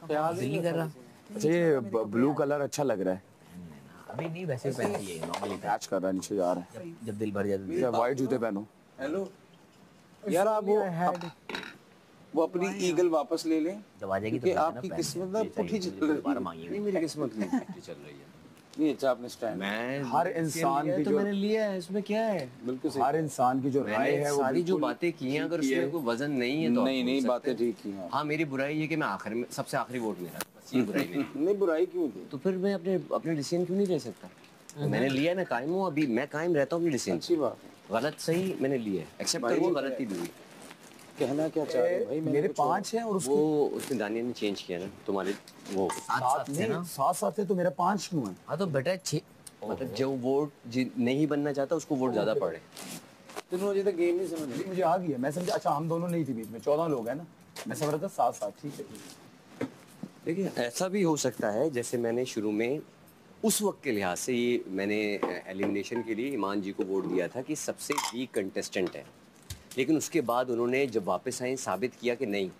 दिल कर रहा। अच्छा ये ब्लू कलर अच्छा लग रहा है। अभी नहीं, वैसे पहनती है नॉर्मली मैच कर रहा है नीचे जा रहा है। जब दिल भर जाता है। व्हाइट जूते पहनो। हेलो यार, आप वो अपनी ईगल वापस ले लें। जब आ जाएगी तो क्योंकि फिर आपकी किस्मत ना पुठी चल रही है। नहीं, मेरी किस्मत नहीं पुठी चल रही है। नहीं अच्छा आपने स्टैंड, मैं हर इंसान की तो जो मैंने लिया है, इसमें क्या है? बिल्कुल सही। हर इंसान की जो राय है वो सारी जो बिल्कुल बातें की हैं, अगर उसमें कोई वजन नहीं है तो नहीं नहीं बातें ठीक की हैं। हाँ, मेरी बुराई ये कि मैं आखिर में सबसे आखिरी वोट मेरा, बस ये बुराई मेरी। नहीं बुराई क्यों थी? तो फिर मैं अपने डिसीजन क्यों नहीं ले सकता? मैंने लिया ना, कायम हूँ, अभी मैं कायम रहता हूँ अपने डिसीजन। अच्छी बात है। गलत सही मैंने लिया है, एक्सेप्ट करूँ गलती भी हुई। कहना क्या चाह रहे हो भाई? मेरे 5 हैं और उसके वो उसने दानिया ने चेंज किया ना तुम्हारे, वो साथ से ना। साथ है तो मेरा 5 क्यों है? हाँ तो बेटा 6 मतलब जो वोट नहीं बनना चाहता उसको वोट ज्यादा पड़े। तुम मुझे तो गेम नहीं समझ। मुझे आ गया, मैं समझा अच्छा हम दोनों नहीं थे बीच में, 14 लोग हैं ना, मैं समझ रहा था 7-7। ठीक है देखिए ऐसा भी हो सकता है, जैसे मैंने शुरू में उस वक्त के लिहाज से ये मैंने एलिमिनेशन के लिए ईमान जी को वोट दिया था कि सबसे वीक कंटेस्टेंट है, लेकिन उसके बाद उन्होंने जब वापस आए साबित किया कि नहीं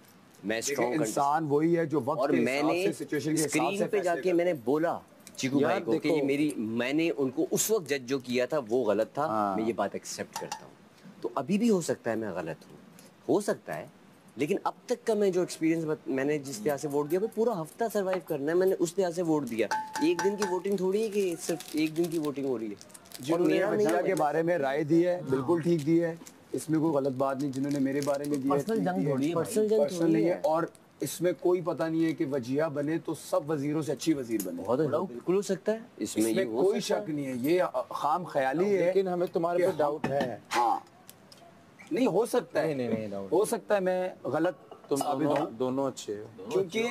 मैं स्ट्रॉन्ग इंसान वही है जो वक्त और के हिसाब मैंने से सिचुएशन के हिसाब से स्क्रीन पे फैसले जाके करता मैंने बोला चीकू यार भाई को कि ये मेरी, मैंने उनको उस वक्त जज जो किया था वो गलत था। मैं ये बात एक्सेप्ट करता हूँ। तो अभी भी हो सकता है मैं गलत हूँ, हो सकता है, लेकिन अब तक का मैं जो एक्सपीरियंस मैंने जिस तरह से वोट दिया भाई पूरा हफ्ता सरवाइव करना है, मैंने उस तरह से वोट दिया। एक दिन की वोटिंग थोड़ी है कि सिर्फ एक दिन की वोटिंग हो रही है। और मेरा वजह के बारे में राय दी है, बिल्कुल ठीक दी है, इसमें कोई गलत बात नहीं। जिन्होंने मेरे बारे में दिया पर्सनल जंग थोड़ी है, पर्सनल नहीं है, और इसमें कोई पता नहीं है कि वजिया बने तो सब वजीरों से अच्छी वजीर बने। बहुत बिल्कुल हो सकता है, इसमें कोई शक नहीं है, ये खाम ख्याली है। लेकिन हमें तुम्हारे पे डाउट है। हाँ नहीं हो सकता है, नहीं डाउट हो सकता है मैं गलत तुम दोनों अच्छे हो। क्योंकि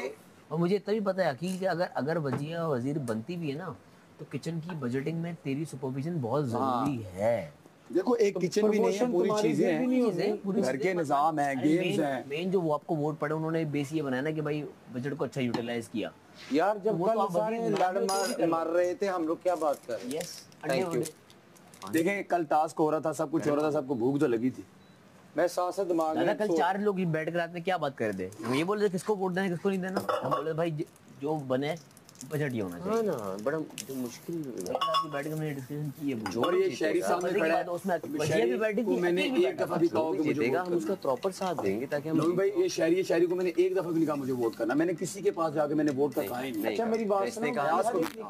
और मुझे इतना भी पता है कि अगर वजिया वजीर बनती भी है ना तो किचन की बजटिंग में तेरी सुपरविजन बहुत जरूरी है। देखो एक किचन भी नहीं है, पूरी चीजें हैं, घर के निजाम है, गेम्स हैं। मेन जो वो आपको वोट पड़े उन्होंने बेस ये बनाया ना कि भाई बजट को अच्छा यूटिलाइज किया। यार जब वो तो कल आप सारे लड़ मार रहे थे हम लोग क्या बात कर रहे हैं? Yes thank you. देखें कल टास्क हो रहा था, सब कुछ हो रहा था, सबको भूख तो लगी थी। मैं साथ दिमाग में कल 4 लोग बैठ कर रात में क्या बात कर रहे थे, हम ये बोल रहे थे किसको वोट देना किसको नहीं देना। हम बोले भाई जो बने बजट ही होना चाहिए। हाँ ना, बड़ा जो मुश्किल बैठ के हमने डिस्कशन की है। और ये शहरी सामने खड़ा है, उसमें वजिया भी बैठी थी, मैंने एक दफा भी कहा कि मुझे देगा, हम उसका प्रॉपर साथ देंगे ताकि हम भाई ये शहरी को मैंने एक दफा भी नहीं कहा मुझे वोट करना। मैंने किसी के पास जाके मैंने वोट का कहा ही नहीं। अच्छा मेरी बात इसने कहा,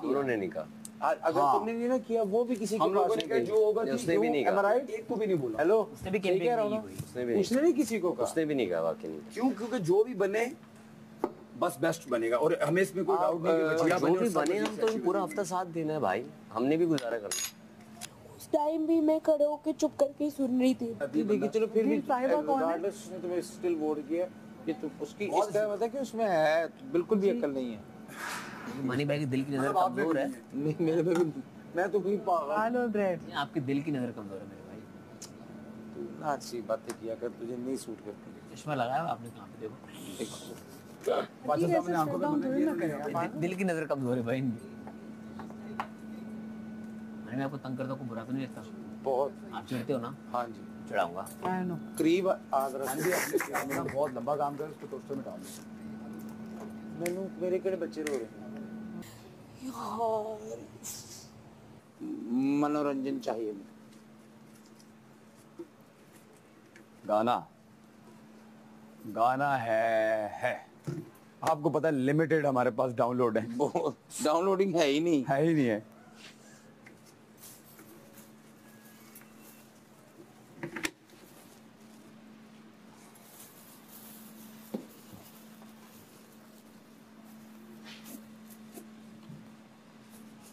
उन्होंने नहीं कहा। अगर तुमने नहीं ना किया वो भी किसी के पास नहीं, जो होगा उसने भी नहीं कहा, राइट, एक को भी नहीं बोला। हेलो उसने भी कैंपेन की हुई, उसने नहीं किसी को कहा, उसने भी नहीं कहा, वाकई नहीं। क्यों? क्योंकि जो भी बने बस बेस्ट बनेगा और हमें इसमें कोई डाउट नहीं कि वजिया जो भी बने हम तो पूरा हफ्ता साथ देना है भाई, हमने भी गुजारा करना। उस टाइम भी मैं खड़े होकर चुप करके ही सुन रही थी। देखिए चलो फिर भी साहिबा कौन है? regardless उसने तुम्हें स्टिल वोट किया कि तुम उसकी इस तरह मतलब कि उसमें है बिल्कुल भी अकल नहीं है। मनी भाई की दिल की नजर कमजोर है। नहीं मेरे पे भी मैं तो भी पागल। हेलो ब्रेड, आपकी दिल की नजर कमजोर है मेरे भाई। तू ना अच्छी बातें किया कर, तुझे नहीं सूट करती। चश्मा लगाया आपने कहाँ पे? देखो पाचा साहब ने आंखों पे मदद दिल की नजर कमजोर है भाई इनकी। मैं आपको तंग करता हूँ, बुरा तो नहीं लगता? बहुत आप चिढ़ते हो ना? हाँ जी चिढ़ाऊंगा। करीब आदर अपना बहुत लंबा काम कर, उसको टोस्टर में डाल दो। मैनू मेरे केड़े बच्चे रो रहे यार मनोरंजन चाहिए मुझे। गाना है आपको पता है लिमिटेड हमारे पास डाउनलोड है, डाउनलोडिंग है ही नहीं है।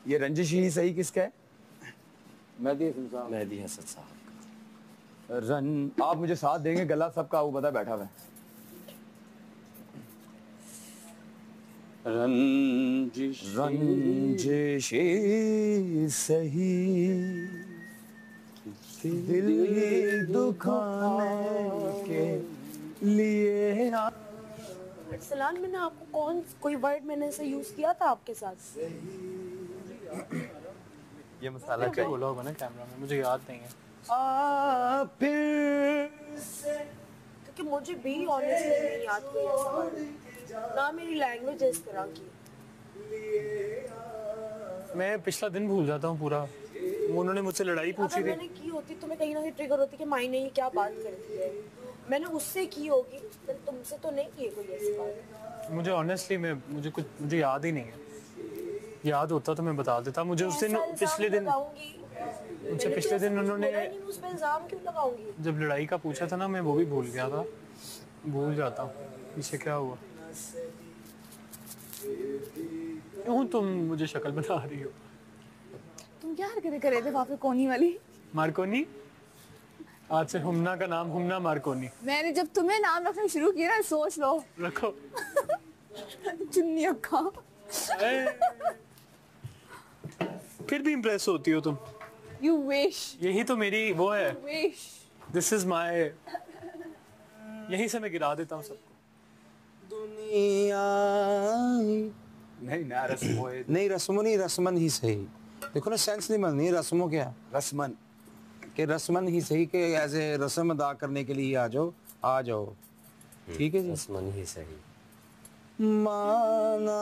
ये रंजिश ही सही किसका है? मेहदी हसन साहब का। आप मुझे साथ देंगे, गला सबका वो पता बैठा हुआ है। रंजिश सही दिल दुखाने के लिए। सलान मैंने आपको कोई वर्ड मैंने ऐसा यूज किया था आपके साथ? ये मसाला क्या बोला होगा ना कैमरा में, मुझे याद नहीं है। क्योंकि मुझे भी ऑनेस्टली नहीं याद कोई ऐसा वर्ड। ना मेरी लैंग्वेज है इस तरह की। मैं पिछला दिन भूल जाता हूँ पूरा। वो उन्होंने मुझसे लड़ाई पूछी अगर थी। मैंने की होती तो मैं कहीं ना कहीं ट्रिगर होती कि माई ने ये क्या बात कर दी है, मैंने उससे की होगी, फिर तुमसे तो नहीं की है कोई ऐसी बात। मुझे ऑनेस्टली मुझे याद ही नहीं है। याद होता तो मैं बता देता। मुझे उस दिन पिछले दिन उनसे पिछले दिन उन्होंने उस पे इल्जाम क्यों लगाऊंगी? जब लड़ाई का पूछा था ना, मैं वो भी भूल गया था। भूल जाता हूँ पीछे क्या हुआ। क्यों तुम मुझे शक्ल बता रही हो? तुम क्या हरकतें कर रहे थे वहाँ पे कोनी वाली? मार्कोनी? आज से हुमना का नाम हुमना मार्कोनी। मैंने जब तुम्हें नाम रखना शुरू किया ना, सोच लो। रखो। चुन्नी अक्का। फिर भी इम्प्रेस होती हो तुम। You wish. यही तो मेरी वो है। Wish. दिस इज माय, यहीं से मैं गिरा देता हूँ सबको। दुनिया नहीं ना रस्मो नहीं, रस्मो नहीं, रस्मन ही सही। देखो ना, सेंस नहीं बननी, रस्मों क्या रस्मन कि रस्मन ही सही के ऐसे रस्म अदा करने के लिए आ जाओ। ठीक है जी। रस्मन ही सही। माना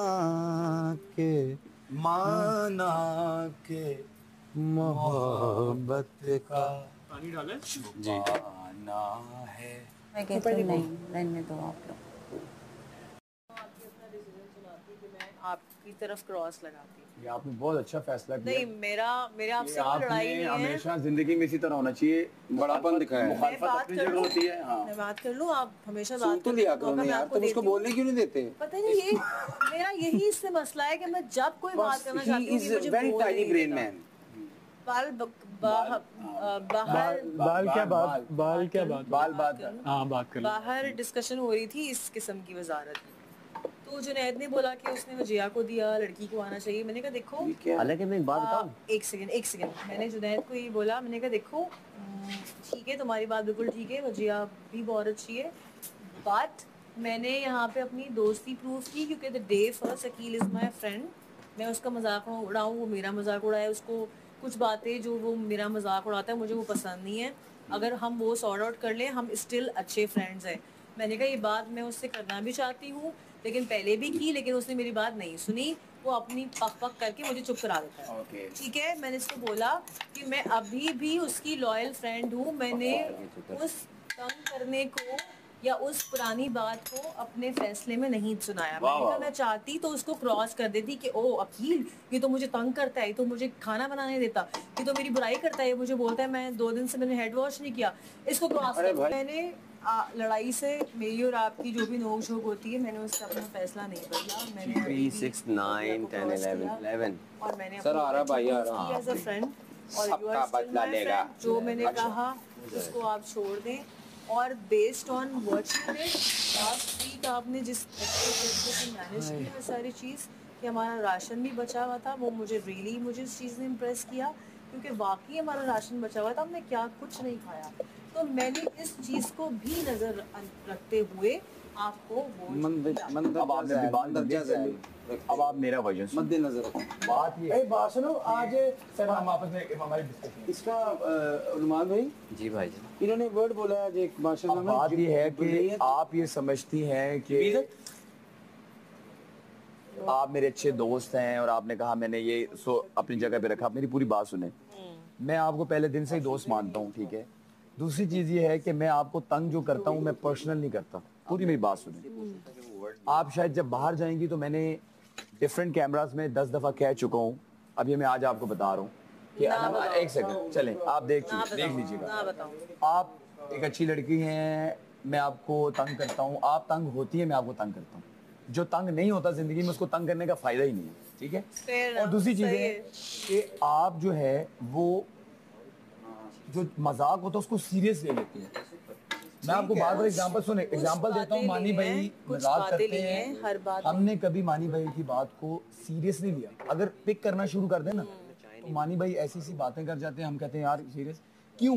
के मोहब्बत का पानी डाले? जाना है। मैं कहती हूँ नहीं, रहने दो आप लोग। आपकी तरफ क्रॉस लगाती। ये आपने बहुत अच्छा फैसला किया। नहीं, मेरे आपसे कोई आपने लड़ाई नहीं है। हमेशा जिंदगी में इसी तरह होना चाहिए। बड़ापन दिखाया है। मैं मुखालफत बात अपनी कर जगह लूं? होती है। हाँ। मैं बात कर लूं? आप हमेशा सुन बात तो करने लिया का करो मौका ना मैं यार, आपको तुम उसको देती हूं। बोलने क्यों नहीं देते? पता नहीं ये मेरा यही इससे मसला है कि मैं जब कोई बात करना चाहती हूँ कि मुझे वेरी बोल टाइनी नहीं ब्रेन देता। मैन। बाहर क्या बात? बाल क्या बात? बाल बात हाँ, बात कर लो। बाहर डिस्कशन हो रही थी इस किस्म की वजारत की। तो जुनैद ने बोला कि उसने वजिया को दिया, लड़की को आना चाहिए। मैंने कहा देखो, हालांकि मैं एक बात बताऊं, एक सेकंड, मैंने जुनैद को ये बोला, मैंने कहा देखो ठीक है, तुम्हारी बात बिल्कुल ठीक है, वजिया भी बहुत अच्छी है, बट मैंने यहाँ पे अपनी दोस्ती प्रूव की क्योंकि the day first Akeel is my friend. मैं उसका मजाक उड़ाऊँ, वो मेरा मजाक उड़ाए, उसको कुछ बातें जो वो मेरा मजाक उड़ाता है मुझे वो पसंद नहीं है। अगर हम वो सॉर्ट आउट कर लें, हम स्टिल अच्छे फ्रेंड्स हैं। मैंने कहा ये बात मैं उससे करना भी चाहती हूँ, लेकिन पहले भी की, लेकिन उसने मेरी बात नहीं सुनी। वो अपनी पक पक करके मुझे चुप करा देता है। ठीक है, मैंने इसको बोला कि मैं अभी भी उसकी लॉयल फ्रेंड हूँ। मैंने उस तंग करने को या उस पुरानी बात को अपने फैसले में नहीं सुनाया। मैंने कहा मैं चाहती तो उसको क्रॉस कर देती कि ओ अकील, ये तो मुझे तंग करता है, ये तो मुझे खाना बनाने देता, ये तो मेरी बुराई करता है, ये मुझे बोलता है मैं 2 दिन से मैंने हेड वॉश नहीं किया, इसको क्रॉस कर। मैंने लड़ाई से मेरी और आपकी जो भी नोक झोंक होती है, मैंने उससे अपना फैसला नहीं बदला। मैंने 3, 6, 9, 10, 11 और मैंने सर आ रहा भाई, आ रहा। एज अ फ्रेंड, और you सबका are still बदला my लेगा। friend। जो मैंने कहा उसको आप छोड़ दें। और based on watching it, last week आपने जिस तरीके से मैनेज किया सारी चीज़, कि हमारा राशन भी बचा हुआ था, वो मुझे इस चीज़ ने इम्प्रेस किया, क्योंकि वाकई हमारा राशन बचा हुआ था, हमने क्या कुछ नहीं खाया। तो मैंने इस चीज़ को भी नज़र रखते हुए आपको अब आप मेरा वर्जन मद्देनजर बात ये ए बात सुनो, आज सर हम आपस में हमारी डिस्कशन इसका रुमान भाई, जी भाई जी। इन्होंने वर्ड बोला है एक माशाल्लाह में। बात ये है कि आप ये समझती हैं कि आप मेरे अच्छे दोस्त हैं और आपने कहा मैंने ये अपनी जगह पे रखा। मेरी पूरी बात सुने, मैं आपको पहले दिन से ही दोस्त मानता हूँ, ठीक है। दूसरी चीज ये है कि मैं आपको तंग जो करता हूँ मैं पर्सनल नहीं करता। पूरी मेरी बात सुने। आप शायद जब बाहर जाएंगी तो मैंने डिफरेंट कैमरास में 10 दफा कह चुका हूँ, अब ये मैं आज आपको बता रहा हूँ कि एक सेकंड चलें, आप देख लीजिएगा। आप एक अच्छी लड़की हैं, मैं आपको तंग करता हूँ, आप तंग होती है, मैं आपको तंग करता हूँ। जो तंग नहीं होता जिंदगी में उसको तंग करने का फायदा ही नहीं है, ठीक है। और दूसरी चीज है कि आप जो है वो जो मजाक होता है उसको सीरियस ले लेती है। मैं आपको बार बार एग्जांपल देता हूँ। मानी भाई मजाक करते हैं, हर बात हमने कभी मानी भाई की बात को सीरियस नहीं लिया। अगर पिक करना शुरू कर देना तो मानी भाई ऐसी सी बातें कर जाते हैं, हम कहते हैं यार सीरियस क्यों,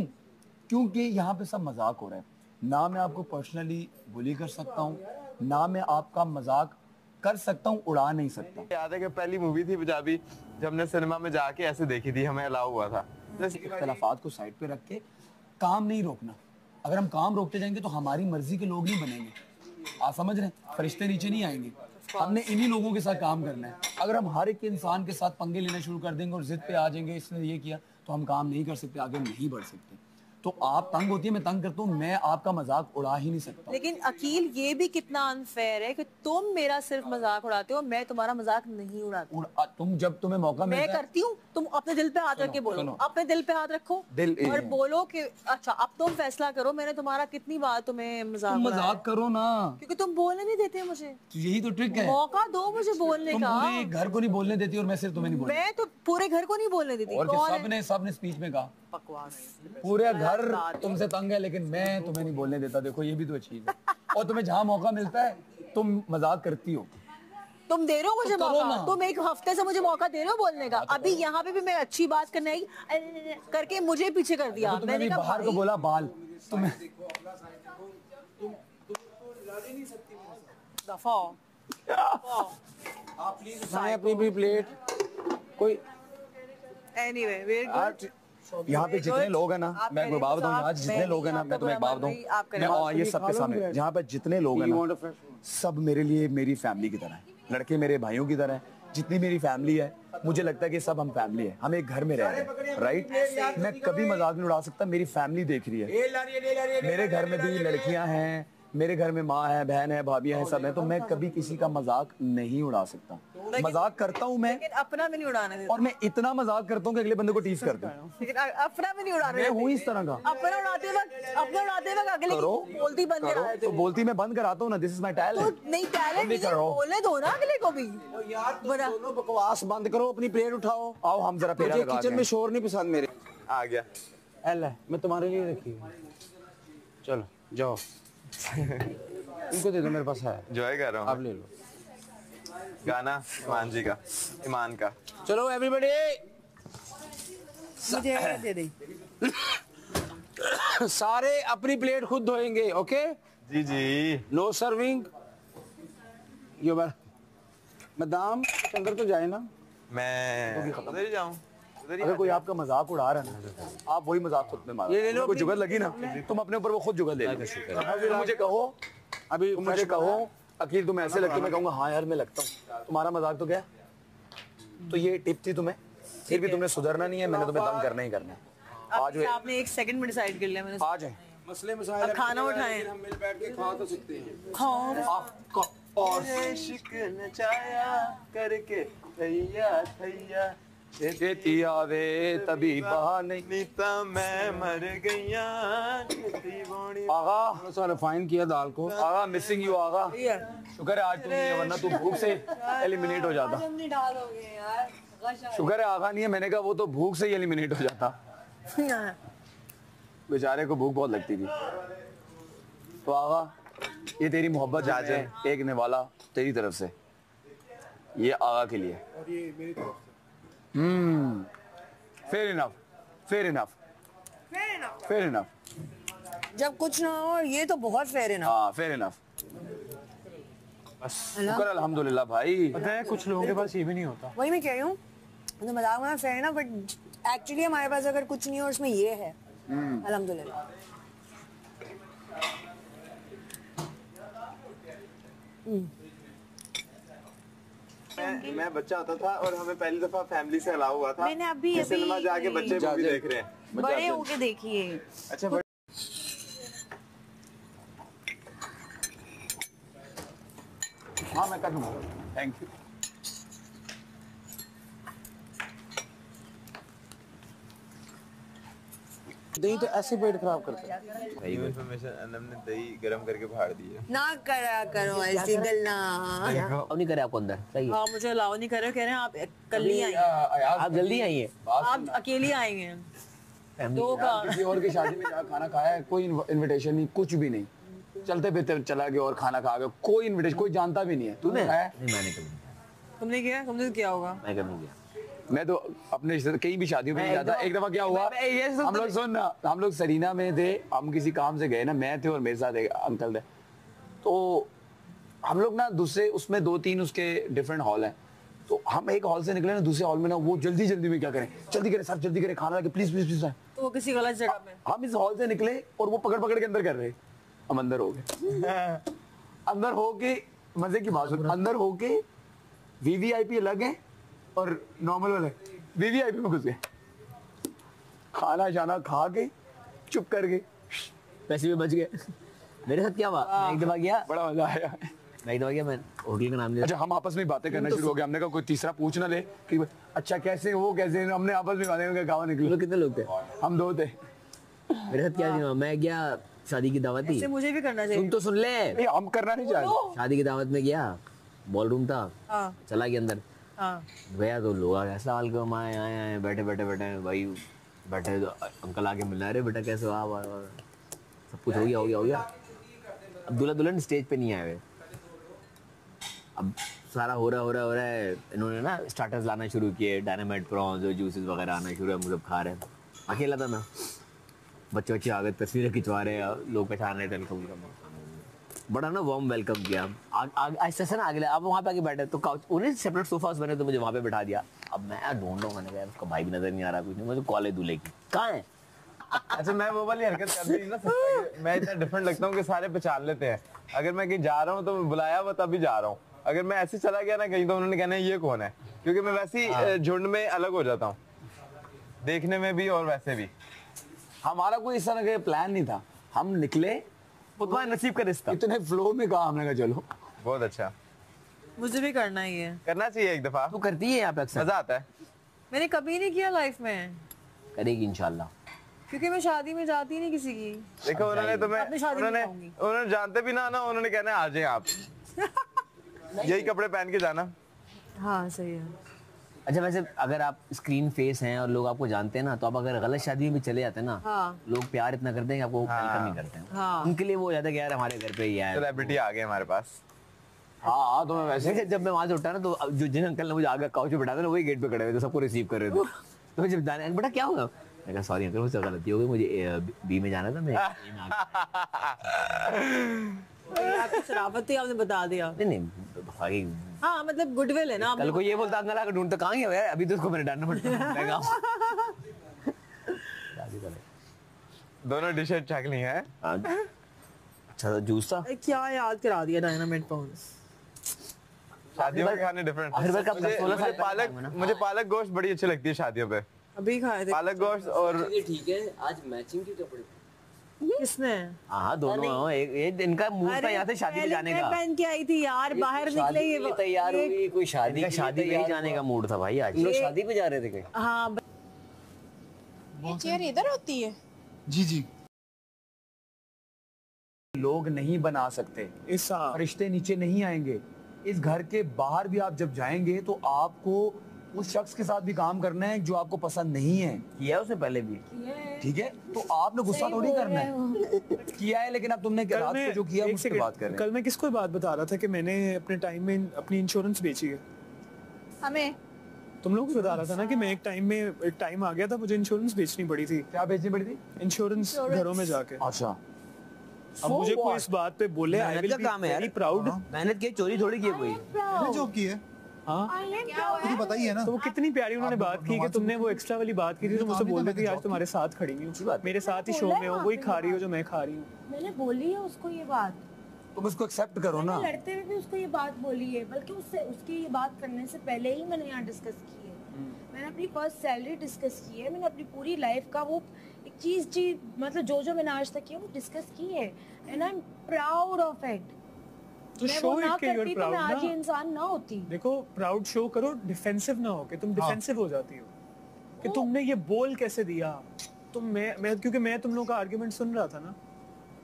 क्योंकि यहाँ पे सब मजाक हो रहा है। ना मैं आपको पर्सनली बुली कर सकता हूँ, ना मैं आपका मजाक कर सकता हूँ, उड़ा नहीं सकता। याद है कि पहली मूवी थी पंजाबी जब हमने सिनेमा में जाके ऐसे देखी थी, हमें अलाउ हुआ था। इख्तलाफात को साइड पे रख के काम नहीं रोकना। अगर हम काम रोकते जाएंगे तो हमारी मर्जी के लोग नहीं बनेंगे। आप समझ रहे हैं, फरिश्ते नीचे नहीं आएंगे। हमने इन्हीं लोगों के साथ काम करना है। अगर हम हर एक इंसान के साथ पंगे लेना शुरू कर देंगे और जिद पे आ जाएंगे इसने ये किया, तो हम काम नहीं कर सकते, आगे नहीं बढ़ सकते। तो आप तंग होती है, मैं तंग करता हूँ, मैं आपका मजाक उड़ा ही नहीं सकता। लेकिन अकील ये भी कितना अनफेयर है कि तुम मेरा सिर्फ मजाक उड़ाते हो, मैं तुम्हारा मजाक नहीं उड़ाती। तुम जब तुम्हें मौका मैं मिलता है करती हूँ, तुम अपने दिल पे हाथ रख के बोलो, अपने दिल पे हाथ रखो और बोलो कि अच्छा अब तुम फैसला करो, मैंने तुम्हारा कितनी बार तुम्हें मजाक उड़ाया। मजाक करो ना, क्योंकि तुम बोलने नहीं देते मुझे। तो यही तो ट्रिक है, मौका दो मुझे बोलने तुम का। पूरे घर को नहीं बोलने देती और मैं सिर्फ तुम्हें नहीं बोलती। मैं तो पूरे घर को नहीं बोलने देती। और कौन है? सबने स्पीच में कहा बकवास। पूरे घर तुमसे तंग है, लेकिन मैं तुम्हें नहीं बोलने देता। देखो ये भी तो चीज है। और तुम्हें जहाँ मौका मिलता है तुम मजाक करती हो। तुम दे रहे हो मुझे तो मौका, तुम एक हफ्ते से मुझे मौका दे रहे हो बोलने का। अभी यहाँ पे भी मैं अच्छी बात करने आई करके मुझे पीछे कर दिया। तो मैंने बाहर को बोला बाल तुम्हें दफा हो। आप प्लीज उठाएं अपनी प्लेट। कोई एनीवे वेरी गुड। यहाँ पे जितने लोग हैं ना, मैं एक बात बताऊँ, आज जितने लोग हैं ना, मैं तुम्हें एक बात बताऊँ, ये सबके सामने यहाँ पे जितने लोग हैं ना, सब मेरे लिए मेरी फैमिली की तरह है। लड़के मेरे भाइयों की तरह है। जितनी मेरी फैमिली है, मुझे लगता है कि सब हम फैमिली है, हम एक घर में रह रहे हैं, राइट। मैं कभी मजाक नहीं उड़ा सकता, मेरी फैमिली देख रही है। मेरे घर में भी लड़कियां हैं, मेरे घर में माँ है, बहन है, भाभियां हैं, सब हैं, तो मैं कभी किसी का मजाक नहीं उड़ा सकता। मजाक करता हूँ मैं, लेकिन अपना भी नहीं उड़ाने देता। और मैं इतना मजाक करता हूँ कि अगले बंदे को टीज करता हूँ। लेकिन अपना भी नहीं उड़ाने मैं देता। हूँ इस तरह का। अपना उड़ाते वक्त अगले की बोलती बंद करा देते तो हो। बोलती मैं बंद कराता हूँ ना, दिस इज माय टैलेंट। तो नहीं टैलेंट नहीं है, बोलने दो ना अगले को भी। यार दोनों बकवास बंद करो, अपनी प्लेट उठाओ। आओ हम जरा पेड़ा लगा किचन में शोर नहीं पसंद मेरे। आ गया। एल है, मैं तुम्हारे लिए रखी हूँ। चलो जाओ। इनको दे दो, मेरे पास है। एंजॉय कर रहा हूँ। आप ले लो गाना ईमान जी का, ईमान का। चलो एवरीबॉडी, मुझे दे दे। सारे अपनी प्लेट खुद धोएंगे, ओके? जी जी। No serving. यो बार मैडम अंदर तो जाए ना। मैं उधर ही जाऊँ। अगर कोई आपका मजाक उड़ा रहा है ना, आप वही मजाक खुद में मारो। ये ले लो, कोई जुगत लगी ना, तुम अपने ऊपर वो खुद जुगत ले लो। मुझे कहो, अभी मुझे कहो अकील तुम ऐसे लगते हो, मैं कहूँगा हाँ यार मैं लगता हूँ। तुम्हारा मजाक तो क्या, तो ये टिप थी तुम्हें, फिर भी तुमने सुधरना नहीं है। मैंने तुम्हें तंग करना ही करना है। आज आपने एक सेकंड में डिसाइड कर लिया। मैंने आ जाए मसले मसाइल खाना उठाएं, हम मिल बैठ के खा तो सकते हैं। खाओ और इश्क नचाया करके थैया थैया छेती आवे तभी बहाने। नीता मैं मर गईया। आगा थोड़ा सा रिफाइन किया दाल को। आगा मिसिंग यू आगा। शुक्र है आज तुम नहीं है, वरना तू भूख से एलिमिनेट हो जाता। शुक्र है आगा नहीं है, मैंने कहा वो तो भूख से ही एलिमिनेट हो जाता। बेचारे को भूख बहुत लगती थी। तो आगा ये तेरी मोहब्बत जा जाए एक निवाला तेरी तरफ से, ये आगा के लिए। और ये मेरी तरफ से। Fair enough, fair enough, fair enough. जब कुछ ना हो ये तो बहुत फेयर है ना। हाँ फेयर इनफ। शुक्र अल्हम्दुलिल्लाह भाई। पता है कुछ लोगों के पास ये भी नहीं होता। वही मैं कह रही हूँ, तो मजाक में फेयर है ना, बट एक्चुअली हमारे पास अगर कुछ नहीं है और उसमें ये है, अल्हम्दुलिल्लाह। मैं बच्चा होता था और हमें पहली दफा फैमिली से अलाउ हुआ था। मैंने अभी सिनेमा जाके बच्चे मूवी देख रहे हैं। बड़े होके देखिए। अच्छा हाँ मैं कर दूंगा, थैंक यू। दही तो ऐसे पेट खराब करता है। इन्फॉर्मेशन अनम ने दही गरम करके फाड़ दी है। ना करा करो ऐसी गल्ला। अब नहीं करे आपको अंदर, सही है। हाँ मुझे अलाउ नहीं कर रहे, कह रहे हैं आप कल ही आएंगे, आप जल्दी आइए। आप अकेले आएंगे। दो का किसी और की शादी में जाकर खाना खाया है, कोई इनविटेशन नहीं, कुछ भी नहीं, चलते फिरते चला गया और खाना खा गया, कोई इनविटेशन, कोई जानता भी नहीं है। तूने खाया? नहीं मैंने कभी नहीं खाया। तुमने किया? तुमने किया होगा। मैं कभी नहीं गया। मैं तो अपने कहीं भी शादियों में नहीं जाता। एक दफा क्या हुआ, हम लोग सुन, हम लोग सरीना में थे, हम किसी काम से गए ना, मैं थे और मेरे साथ एक अंकल थे, तो हम लोग ना दूसरे उसमें 2-3 उसके डिफरेंट हॉल हैं, तो हम एक हॉल से निकले ना, दूसरे हॉल में ना वो जल्दी जल्दी में क्या करें, जल्दी करें सर, जल्दी करें, खाना लगे प्लीज प्लीज प्लीज। तो वो किसी गलत जगह में। हम इस हॉल से निकले और वो पकड़ पकड़ के अंदर कर रहे, हम अंदर हो गए। अंदर होके मजे की बात सुन, अंदर होके वीवीआईपी अलग है और नॉर्मल वाले वीवीआईपी में घुस गए, खाना शाना खा के चुप करके पैसे भी बच गए। मेरे साथ क्या हुआ, मैं एक दफा गया, बड़ा मजा आया। मैं एक दफा गया, मैं होटल का नाम लिया। अच्छा हम आपस में बातें करना शुरू हो गए, हमने कहा कोई तीसरा पूछ ना ले कि अच्छा कैसे हो कैसे, हमने आपस में बातें करके गाँव निकले। कितने लोग थे? हम 2 थे। मेरे साथ क्या हुआ, मैं गया, शादी की दावत थी। ऐसे मुझे भी करना चाहिए। सुन तो सुन ले, नहीं हम करना नहीं चाहते। शादी की दावत में गया, बॉल रूम था, हाँ चला गया अंदर, हाँ गया तो लोग आए, अस्सलाम वालेकुम, आए बैठे भाई बैठे, तो अंकल आके मिला, अरे बेटा कैसे हो आप, सब कुछ हो गया। अब दूल्हा दुल्हन स्टेज पे नहीं आए हुए, अब सारा हो रहा है, इन्होंने ना स्टार्टर्स लाना शुरू किए, डायनामाइट प्रॉन्स और जूसेस वगैरह आना शुरू है, हम सब खा रहे हैं। अकेला था मैं, बच्चे आ गए, तस्वीरें खिंचवा रहे हैं, लोग पहचान रहे थे, बड़ा ना वार्म वेलकम किया। ऐसा से ना आगे, अब वहाँ पे आके बैठे तो काउच, उन्हें सेपरेट सोफास बने तो मुझे वहाँ पे बैठा दिया। अब मैं ढूंढ रहा हूँ, मैंने कहा उसका भाई भी नजर नहीं आ रहा, कुछ नहीं, मुझे कॉल है दूल्हे की, कहाँ है? अच्छा मैं वो वाली हरकत कर दी ना, मैं इतना डिफरेंट लगता हूँ कि सारे पहचान लेते हैं। अगर मैं कहीं जा रहा हूँ तो बुलाया हुआ तभी जा रहा हूँ, अगर मैं ऐसे चला गया ना कहीं तो उन्होंने कहना है ये कौन है, क्योंकि मैं वैसे ही झुंड में अलग हो जाता हूँ, देखने में भी और वैसे भी। हमारा कोई इस तरह का प्लान नहीं था, हम निकले, तुम्हारे नसीब का रिश्ता। इतने फ्लो में कहा, हमने कहा चलो। बहुत अच्छा, मुझे भी करना ही है। करना चाहिए एक दफा, तू करती है यहाँ पे अक्सर? मजा आता है। मैंने कभी नहीं किया लाइफ में। करेगी इंशाल्लाह, क्योंकि मैं शादी में जाती नहीं किसी की। देखो उन्होंने तुम्हें, अपनी शादी में उन्होंने जानते भी ना उन्होंने कहना है आ जाए आप, यही कपड़े पहन के जाना। हाँ सही है। अच्छा वैसे अगर आप स्क्रीन फेस हैं और लोग आपको जानते हैं ना, तो आप अगर गलत शादी में भी चले जाते हैं ना, हाँ। लोग प्यार इतना करते हैं कि आपको वेलकम ही करते हैं। हाँ। उनके लिए वो हो जाता है कि यार हमारे घर पे ही आया है। सेलिब्रिटी आ गए हमारे पास। हाँ तो मैं वैसे जब मैं वहां से उठा ना, तो जो जिन अंकल ने मुझे आगे काउच पे बिठा था ना, वही गेट पे खड़े हुए थे, सबको रिसीव कर रहे थे। तो मैं जब जाने, बेटा क्या होगा, मैं कहा सॉरी अंकल, मुझसे गलती हो गई, मुझे बी में जाना था, मैं आपकी शराफत थी, आपने बता दिया। नहीं हाँ मतलब गुडविल है ना। कल को ये बोलता अंकल आकर ढूंढता कहाँ गया यार, अभी तो उसको मैंने डालना पड़ता। दोनों डिशेज चख ली हैं। अच्छा जूस था, क्या याद करा दिया डायनामाइट प्रॉन्स। शादियों में खाने डिफरेंट। मुझे पालक गोश्त बड़ी अच्छी लगती है शादियों पे, अभी खाए थे पालक गोश्त। और ठीक है, आज मैचिंग के कपड़े किसने? हाँ दोनों, एक इनका मूड था यहाँ से शादी में जाने का। पहन के आई थी यार, बाहर निकले ये तैयार हुई, कोई शादी में ही जाने का मूड था भाई आज। लोग शादी पे जा रहे थे कहीं? हाँ। ये चेयर इधर होती है? जी लोग नहीं बना सकते, इस रिश्ते नीचे नहीं आएंगे। इस घर के बाहर भी आप जब जाएंगे तो आपको उस शख्स के साथ भी काम करना है जो आपको पसंद नहीं है। किया उसने पहले भी, ठीक है, तो आपने गुस्सा थोड़ी करना है। किया है, लेकिन अब तुमने रात को जो किया उसकी बात कर रहे हैं। कल मैं किसको बात बता रहा था कि मैंने अपने टाइम में अपनी इंश्योरेंस बेची है। हमें तुम लोग को बता रहा था ना कि मैं एक टाइम आ गया था, मुझे इंश्योरेंस बेचनी पड़ी थी। क्या बेचनी पड़ी थी? इंश्योरेंस घरों में जाके। अच्छा, अब मुझे कोई इस बात पे बोले, I will be very proud. मेहनत की, चोरी थोड़ी की कोई, जॉब की है। हाँ मुझे बताइए ना। तो वो कितनी प्यारी उन्होंने बात की कि तुमने वो एक्स्ट्रा वाली बात की थी, तो मुझसे बोल रही थी आज तुम्हारे साथ खड़ी हुई हूँ, मेरे साथ ही शो में हो, वही खा रही हो जो मैं खा रही हूँ। मैंने बोली है उसको ये बात, तुम इसको एक्सेप्ट करो ना। लड़ते हुए भी उसको ये बात बोली है, बल्कि उससे उसकी ये बात करने से पहले ही मैंने यहाँ डिस्कस की है। मैंने अपनी फर्स्ट सैलरी डिस्कस की है, मैंने अपनी पूरी लाइफ का वो एक चीज मतलब जो मैंने आज तक किया वो डिस्कस की है, and I am proud of it. तो शो इट के यू आर प्राउड ना। आज ये इंसान ना होती। देखो प्राउड शो करो, डिफेंसिव ना हो कि तुम डिफेंसिव हो जाती हो कि तुमने ये बोल कैसे दिया। तुम मैं क्योंकि मैं तुम लोगों का आर्गुमेंट सुन रहा था ना,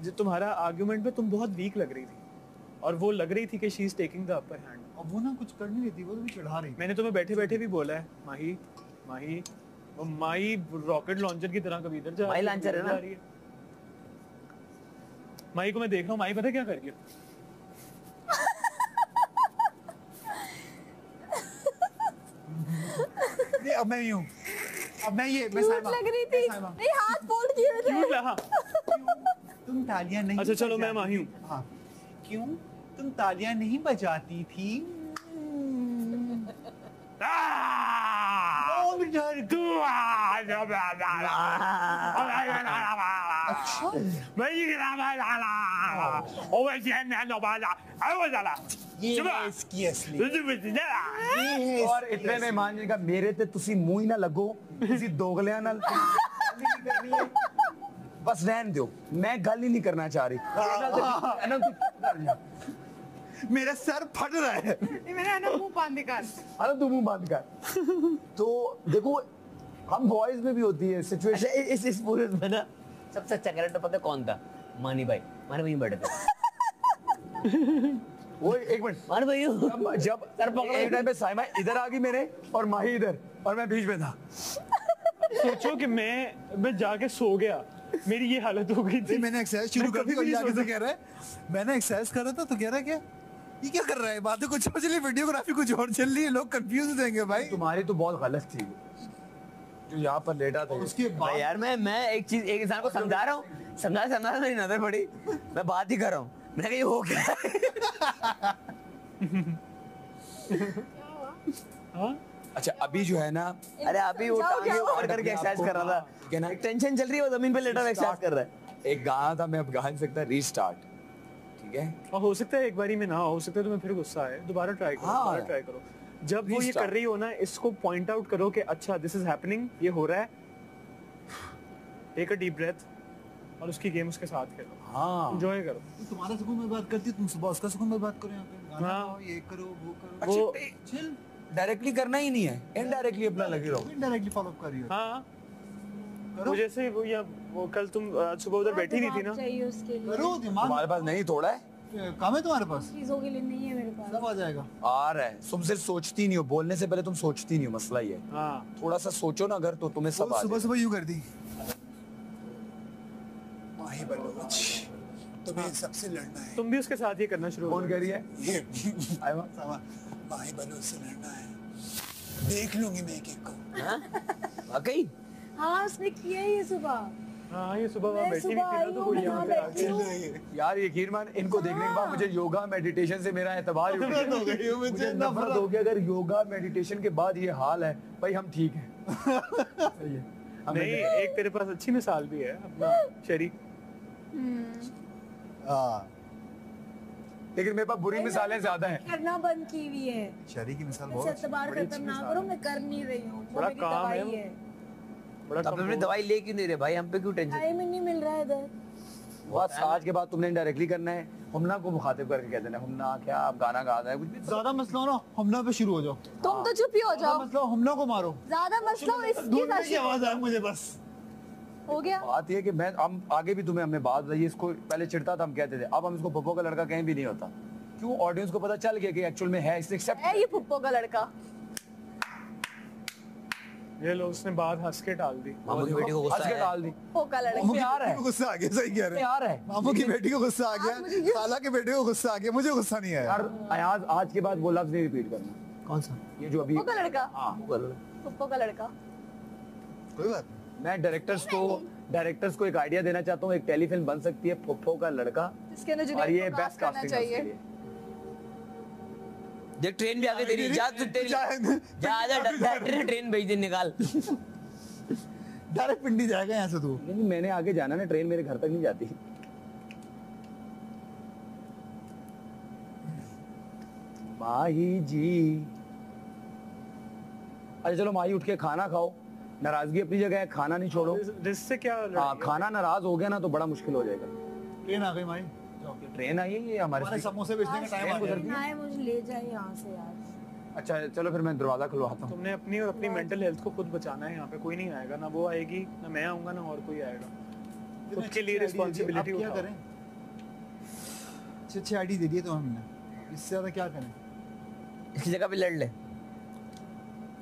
जो तुम्हारा आर्गुमेंट में तुम बहुत वीक लग रही थी, और वो लग रही थी कि she is taking the upper hand. अब वो ना कुछ कर नहीं रही थी, वो तो भी चढ़ा रही। मैंने तुम्हें बैठे बैठे भी बोला है, माही वो माही रॉकेट लॉन्चर की तरह कभी इधर जा माही लॉन्चर है ना। माही को मैं देख रहा हूँ, माही पता क्या कर रही है? अब मैं यूं, अब मैं लग रही थी, नहीं हाथ फोल्ड किए थे। क्यों लगा? तुम तालियां नहीं। अच्छा चलो मैं माही हूँ। हाँ, क्यों तुम तालियां नहीं बजाती थी? इसकी असली और इतने में मान जी का मेरे ते तुसी मुंह ही ना लगो किसी दोगलियां नाल बस रहन दो मैं गल ही नहीं करना चाह रही मेरा सर फट रहा है। मैंने ना मुंह बांध कर अरे तू मुंह बंद कर तो देखो हम बॉयज में भी होती है सिचुएशन। अच्छा इस पूरे में ना सबसे अच्छा कैरेक्टर पता है कौन था? मानी भाई बैठे थे। वो एक मिनट मानी भाई जब एक टाइम पे साइमा इधर आ गई मेरे और माही इधर और मैं बीच में था। सोचो कि मैं जाके सो गया, मेरी ये हालत हो गई थी। मैंने एक्सरसाइज शुरू कर दी और ये आगे से कह रहा है मैंने एक्सरसाइज कर रहा था तो कह रहा है क्या ये क्या कर रहा है, बातें कुछ चल रही, वीडियोग्राफी कुछ और चल रही है, लोग कंफ्यूज हो जाएंगे भाई। तुम्हारी तो बहुत गलत थी जो यहाँ पर लेटा था। उसके बाद यार मैं एक इंसान को समझा रहा हूँ, समझा मेरी नजर पड़ी, मैं बात ही कर रहा हूँ, मैंने कहा ये हो गया। अच्छा अभी जो है ना अरे अभी वो टांगे ऊपर करके एक्सरसाइज कर रहा था, टेंशन चल रही है, वो जमीन पे लेटा एक्सरसाइज कर रहा है। एक गाना था मैं अब गा नहीं सकता, रीस्टार्ट, ठीक है? और हो सकता है एक बारी में ना हो सकता है तुम्हें फिर गुस्सा आए, दोबारा ट्राई करो। जब वो ये कर रही हो ना इसको पॉइंट आउट करो कि अच्छा दिस इज हैपनिंग, ये हो रहा है, टेक अ डीप ब्रेथ और उसकी गेम उसके साथ खेलो। हाँ एंजॉय करो। तुम्हारा सुकून में बात करती, तुम सुबह उसका सुकून में बात करो, यहाँ पे गाना गाओ, ये करो वो करो, वो चिल। डायरेक्टली करना ही नहीं है, इनडायरेक्टली अपना लगे रहो। इनडायरेक्टली फॉलो कर रही हो। हाँ वो जैसे वो कल तुम सुबह उधर बैठी नहीं थी ना, चाहिए उसके लिए करो दिमाग तुम्हारे पास नहीं थोड़ा है काम है तुम्हारे पास, चीजों के लिए नहीं है मेरे पास। सब आ जाएगा। आ रहा है, तुम सिर्फ सोचती नहीं हो, बोलने से पहले तुम सोचती नहीं हो, मसला ये है। हाँ थोड़ा सा सोचो ना अगर तो तुम्हें सब आ सुबह जाए। सुबह यूं कर दी माही बलोच, तुम्हें सबसे लड़ना है। तुम भी उसके साथ ये करना शुरू कौन कह रही है? ये आयमा? माही बलोच से लड़ना है, देख लूंगी मैं एक एक को। वाकई हाँ उसने किया ही ये सुबह। हाँ ये सुबह वहाँ मैं बैठी नहीं सुबह थी आई ना, तो हूँ, वो मैं यहाँ यहाँ पे आ बैठी गई। हूँ। यार यकीन मान इनको देखने के बाद मुझे योगा मेडिटेशन से मेरा एतबार ही उठ गया। हो गई हो मुझे मुझे नफरत हो गया, अगर योगा मेडिटेशन के बाद ये हाल है भाई हम ठीक है। सही है। नहीं एक तेरे पास अच्छी मिसाल भी है अपना शरीक। हाँ लेकिन मेरे पास बुरी मिसालें ज्यादा हैं। करना बंद की हुई है। शरी की मिसाल मैं बहुत एतबार खत्म ना करो, मैं कर नहीं रही हूँ, वो बड़ा मेरी काम है दवाई वो। है। बड़ा तब अपनी दवाई ले क्यों नहीं रहे भाई, हम पे क्यों टेंशन? टाइम ही नहीं मिल रहा है इधर। बस आज के बाद तुमने इनडायरेक्टली करना है, हमना को मुखातिब करके कह देना, हमना क्या आप गाना गा रहे हैं कुछ भी। ज्यादा मसला हो ना हमला पे शुरू हो जाओ, तुम तो चुप ही हो जाओ, मसला हो हमला को मारो, ज्यादा मसला हो इसकी ढूंढने की साथ आवाज आए मुझे बस। हो गया। बात ये कि मैं हम आगे भी तुम्हें हमने बात बताई, इसको पहले चिढ़ता था हम कहते थे, अब हम इसको पप्पो का लड़का कहीं भी नहीं होता। क्यों? ऑडियंस को पता चल गया कि एक्चुअल में है, इसे एक्सेप्ट। है ये पुप्पो का लड़का। ये लो उसने बात हंस के डाल दी। मामू की बेटी को गुस्सा हंस के है। डाल दी। पुप्पो का लड़का। मामू की प्यार बेटी है। को गुस्सा आ गया, सही कह रहे हैं। प्यार है। मामू की बेटी को गुस्सा आ गया, खाला के बेटे को गुस्सा आ गया, मुझे गुस्सा नहीं आया। यार अयाज आज के बाद वो लफ्ज नहीं रिपीट करना। कौन सा? ये जो अभी पुप्पो का लड़का। हाँ पुप्पो का लड़का। कोई बात नहीं। मैं डायरेक्टर्स को एक आइडिया देना चाहता हूँ, एक टेलीफिल्म बन सकती है फुफ्फो का लड़का, इसके अंदर और ये जुनैद को बेस्ट कास्ट करना कास्टिंग चाहिए। देख ट्रेन भी आगे तेरी, जा तू तेरी जा ट्रेन भेज दे निकाल। डायरेक्ट पिंडी जाएगा यहाँ से तू। नहीं मैंने आगे जाना ना, ट्रेन मेरे घर तक नहीं जाती। माही जी अच्छा चलो माही उठ के खाना खाओ, नाराजगी अपनी जगह है, खाना नहीं छोड़ो। जिससे क्या हाँ खाना नाराज हो गया ना तो बड़ा मुश्किल हो जाएगा। ट्रेन आ गई माही, ट्रेन आई है ये हमारे समोसे बेचने का टाइम आ गया। आए मुझे ले जाए यहाँ से यार। अच्छा चलो फिर मैं दरवाजा खुलवाता हूँ। तुमने अपनी और अपनी मेंटल हेल्थ को खुद बचाना है। यहाँ पे कोई नहीं आएगा, ना वो आएगी, ना मैं आऊंगा, ना और कोई आएगा। खुद के लिए रिस्पॉन्सिबिलिटी क्या उठाओ। करें? अच्छी आईडी दे दी तो हमने, इससे ज्यादा क्या करें? इसकी जगह पे लड़ ले,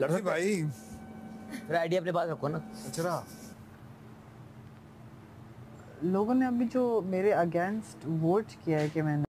लड़ सकते भाई फिर आइडिया अपने पास रखो ना। अच्छा लोगों ने अभी जो मेरे अगेंस्ट वोट किया है कि मैंने